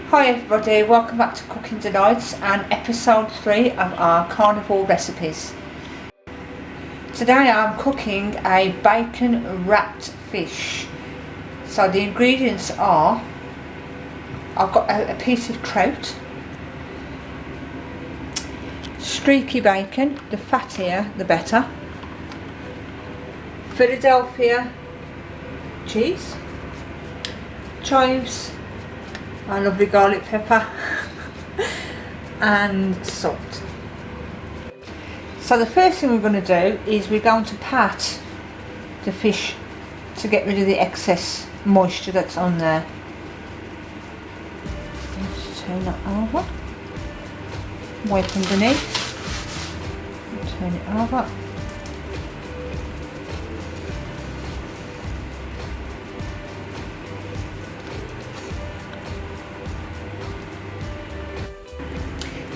Hi everybody, welcome back to Cooking Delights and episode 3 of our carnivore recipes. Today I'm cooking a bacon wrapped fish. So the ingredients are, I've got a piece of trout, streaky bacon, the fattier the better, Philadelphia cheese, chives, a lovely garlic pepper and salt. So the first thing we're going to do is we're going to pat the fish to get rid of the excess moisture that's on there. Let's turn that over, wipe underneath, turn it over.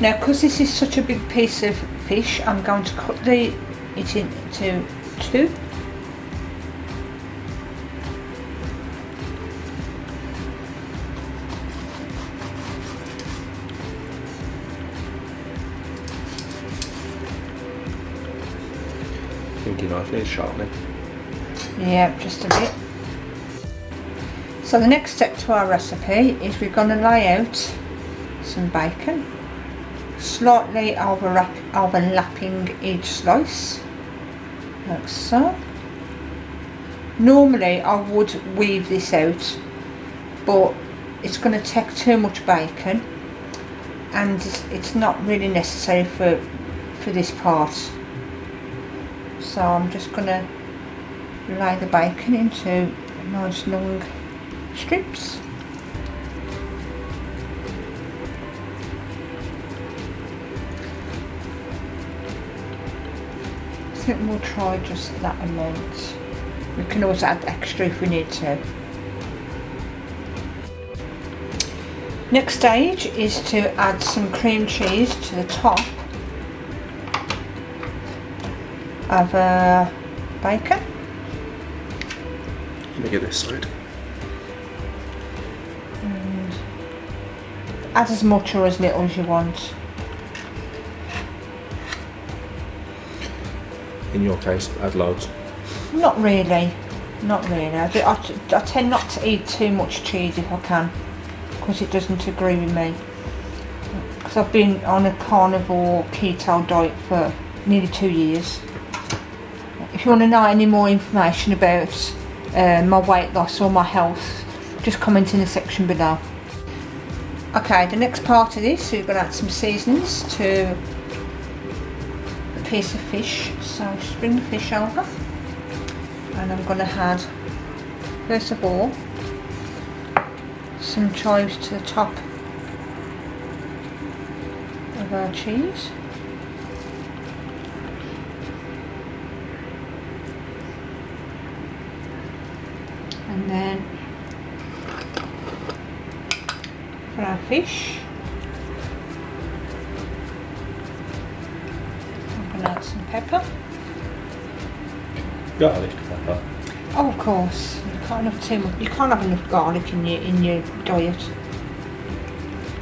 Now, because this is such a big piece of fish, I'm going to cut it into two. I think your knife needs sharpening. Yeah, just a bit. So the next step to our recipe is we're going to lay out some bacon, slightly overlapping each slice, like so. Normally I would weave this out, but it's going to take too much bacon and it's not really necessary for this part. So I'm just going to lay the bacon into nice long strips. I think we'll try just that amount. We can always add extra if we need to. Next stage is to add some cream cheese to the top of bacon. Let me get this side. And add as much or as little as you want. In your case, add loads. Not really, not really. I tend not to eat too much cheese if I can, because it doesn't agree with me. Because I've been on a carnivore keto diet for nearly 2 years. If you want to know any more information about my weight loss or my health, just comment in the section below. Okay, the next part of this, we're going to add some seasonings to piece of fish. So just bring the fish over and I'm going to add, first of all, some chives to the top of our cheese. And then for our fish, add some pepper. Garlic pepper. Oh, of course. You can't have too much. You can't have enough garlic in your diet.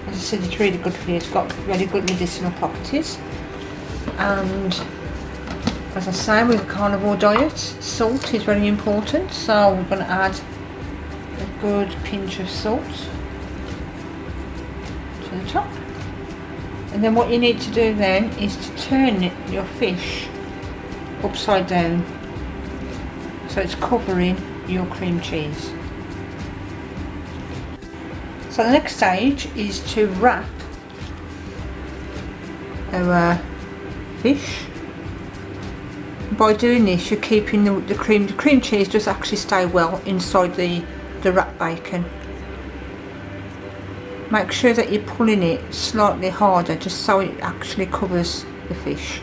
As I said, it's really good for you. It's got really good medicinal properties. And as I say, with a carnivore diet, salt is very important. So we're going to add a good pinch of salt to the top. And then what you need to do then is to turn your fish upside down so it's covering your cream cheese. So the next stage is to wrap our fish. By doing this, you're keeping the cream cheese does actually stay well inside the wrapped bacon. Make sure that you're pulling it slightly harder just so it actually covers the fish.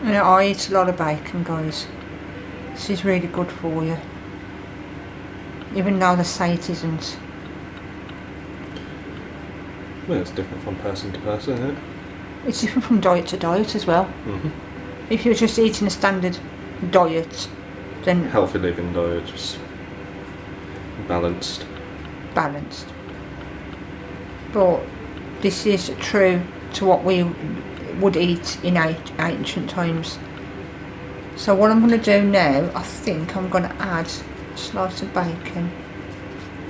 You know, I eat a lot of bacon, guys. This is really good for you. even though they say it isn't. Well, it's different from person to person, isn't it? It's different from diet to diet as well. Mm-hmm. If you're just eating a standard diet, then Healthy living diet, just balanced. But this is true to what we would eat in ancient times. So what I'm going to do now, I think I'm going to add a slice of bacon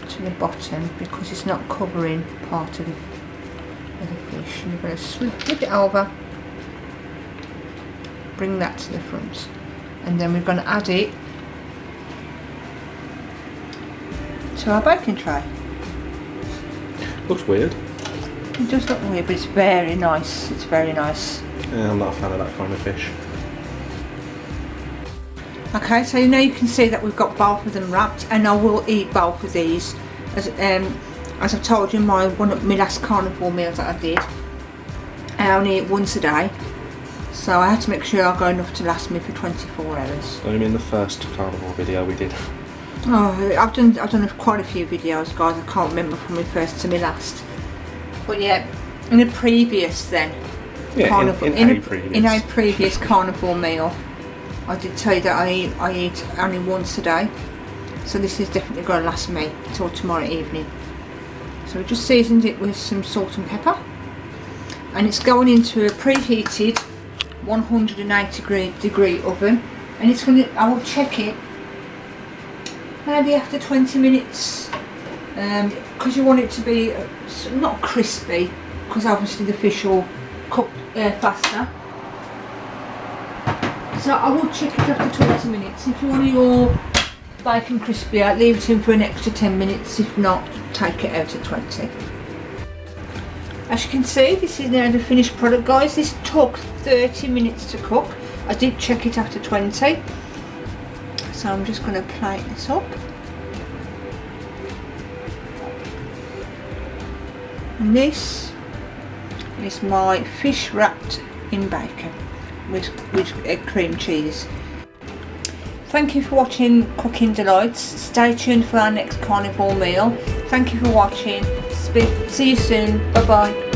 to the bottom because it's not covering part of the fish. And you're going to flip it over, bring that to the front, and then we're going to add it to our baking tray. Looks weird. It does look weird, but it's very nice. It's very nice. Yeah, I'm not a fan of that kind of fish. Okay, so now you can see that we've got both of them wrapped, and I will eat both of these. As I've told you, my last carnivore meal that I did, I only eat once a day, so I had to make sure I got enough to last me for 24 hours. I mean, the first carnivore video we did. Oh, I've done quite a few videos, guys. I can't remember from my first to my last. But yeah, in a previous then, Yeah, in a previous carnivore meal, I did tell you that I eat only once a day. So this is definitely going to last me till tomorrow evening. So we just seasoned it with some salt and pepper, and it's going into a preheated 180 degree oven, and it's going to, I will check it maybe after 20 minutes because you want it to be not crispy, because obviously the fish will cook faster. So I will check it after 20 minutes. If you want your bacon crispier, leave it in for an extra 10 minutes. If not, take it out at 20. As you can see, this is now the finished product, guys. This took 30 minutes to cook. I did check it after 20. So I'm just going to plate this up. And this is my fish wrapped in bacon with cream cheese. Thank you for watching Cooking Delights. Stay tuned for our next carnivore meal. Thank you for watching. See you soon. Bye bye.